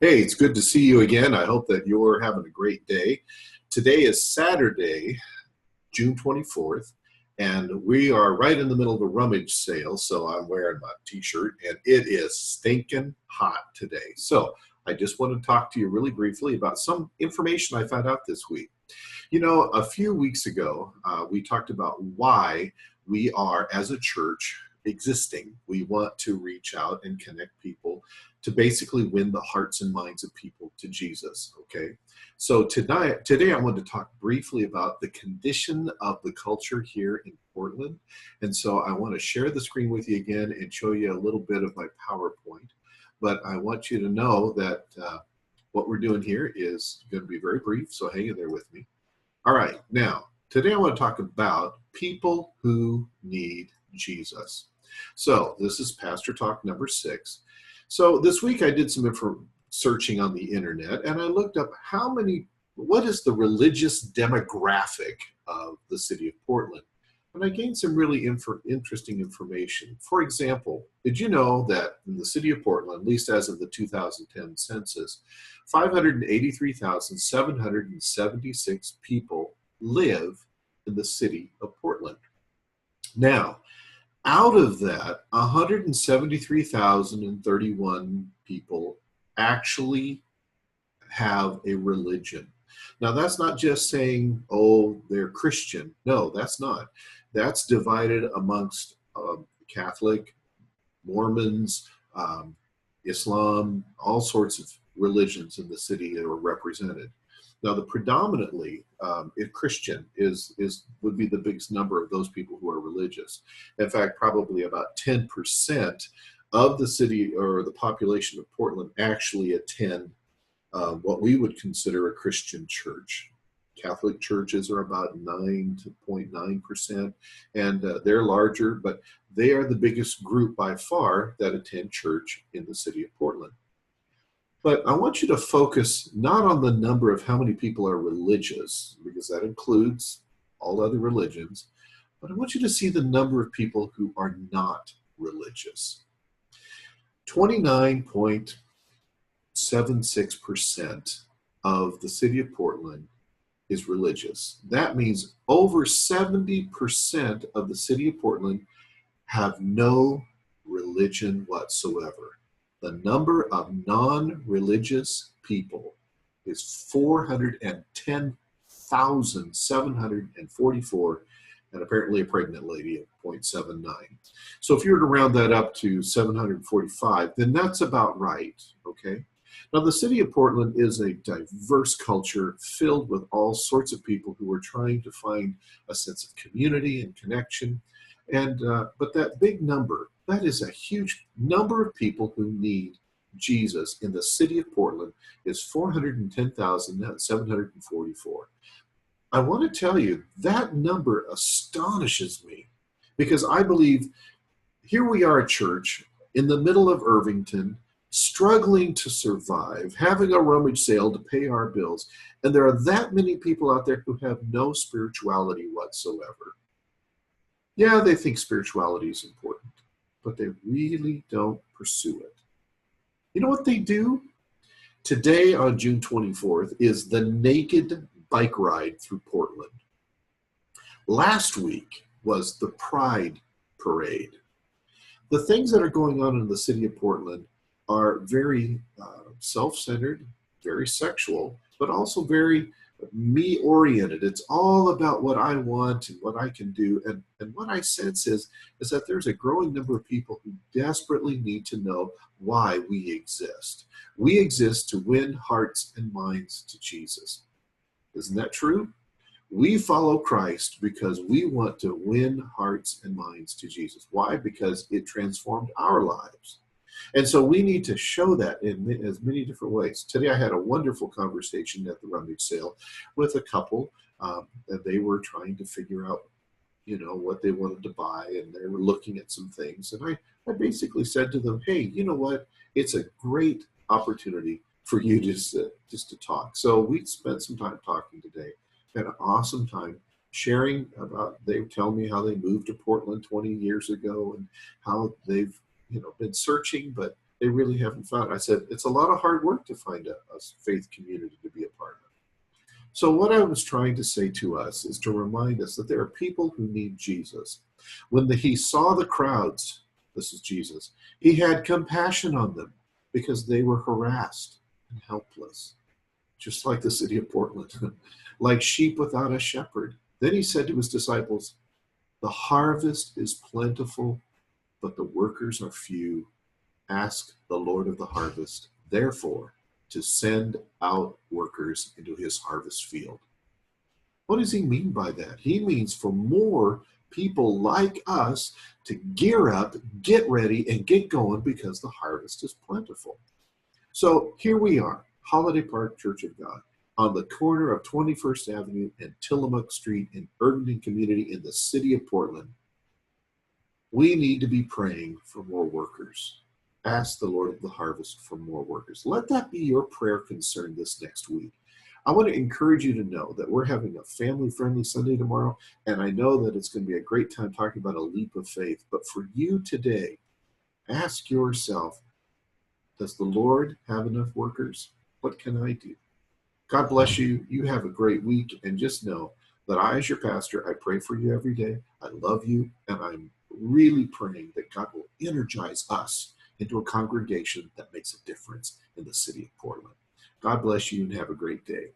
Hey, it's good to see you again. I hope that you're having a great day. Today is Saturday, June 24th, and we are right in the middle of a rummage sale. So I'm wearing my t-shirt, and it is stinking hot today. So I just want to talk to you really briefly about some information I found out this week. A few weeks ago, we talked about why we are, as a church, existing. We want to reach out and connect people to basically win the hearts and minds of people to Jesus. Okay. So today I want to talk briefly about the condition of the culture here in Portland. And so I want to share the screen with you again and show you a little bit of my PowerPoint. But I want you to know that what we're doing here is going to be very brief. So hang in there with me. All right, now, today I want to talk about people who need Jesus. So this is Pastor Talk number 6. So this week I did some searching on the internet, and I looked up what is the religious demographic of the city of Portland? And I gained some really interesting information. For example, did you know that in the city of Portland, at least as of the 2010 census, 583,776 people live in the city of Portland? Now, out of that, 173,031 people actually have a religion. Now, that's not just saying, oh, they're Christian. No, that's not. That's divided amongst Catholic, Mormons, Islam, all sorts of religions in the city that are represented. Now, the predominantly Christian would be the biggest number of those people who are religious. In fact, probably about 10% of the city or the population of Portland actually attend what we would consider a Christian church. Catholic churches are about 9.9%, and they're larger, but they are the biggest group by far that attend church in the city of Portland. But I want you to focus not on the number of how many people are religious, because that includes all other religions, but I want you to see the number of people who are not religious. 29.76% of the city of Portland is religious. That means over 70% of the city of Portland have no religion whatsoever. The number of non-religious people is 410,744, and apparently a pregnant lady of 0.79. So if you were to round that up to 745, then that's about right, okay? Now, the city of Portland is a diverse culture filled with all sorts of people who are trying to find a sense of community and connection. But that big number, that is a huge number of people who need Jesus in the city of Portland, is 410,744. I want to tell you, that number astonishes me because I believe here we are, a church in the middle of Irvington, struggling to survive, having a rummage sale to pay our bills, and there are that many people out there who have no spirituality whatsoever. Yeah, they think spirituality is important, but they really don't pursue it. You know what they do? Today, on June 24th, is the Naked Bike Ride through Portland. Last week was the Pride Parade. The things that are going on in the city of Portland are very self-centered, very sexual, but also very me-oriented. It's all about what I want and what I can do. And what I sense is that there's a growing number of people who desperately need to know why we exist. We exist to win hearts and minds to Jesus. Isn't that true? We follow Christ because we want to win hearts and minds to Jesus. Why? Because it transformed our lives. And so we need to show that in as many different ways. Today I had a wonderful conversation at the rummage sale with a couple that they were trying to figure out, what they wanted to buy, and they were looking at some things. And I basically said to them, hey, you know what? It's a great opportunity for you just to talk. So we spent some time talking today. Had an awesome time sharing about, they tell me how they moved to Portland 20 years ago and how they've been searching, but They really haven't found it. I said, it's a lot of hard work to find a faith community to be a part of. So what I was trying to say to us is to remind us that there are people who need Jesus. When he saw the crowds, this is Jesus, he had compassion on them because they were harassed and helpless, just like the city of Portland, like sheep without a shepherd. Then he said to his disciples, the harvest is plentiful, but the workers are few. Ask the Lord of the harvest, therefore, to send out workers into his harvest field. What does he mean by that? He means for more people like us to gear up, get ready, and get going because the harvest is plentiful. So here we are, Holiday Park Church of God, on the corner of 21st Avenue and Tillamook Street in Irvington Community in the city of Portland. We need to be praying for more workers. Ask the Lord of the harvest for more workers. Let that be your prayer concern this next week. I want to encourage you to know that we're having a family-friendly Sunday tomorrow, and I know that it's going to be a great time talking about a leap of faith. But for you today, ask yourself, does the Lord have enough workers? What can I do? God bless you. You have a great week, and just know that I, as your pastor, I pray for you every day. I love you, and I'm really praying that God will energize us into a congregation that makes a difference in the city of Portland. God bless you and have a great day.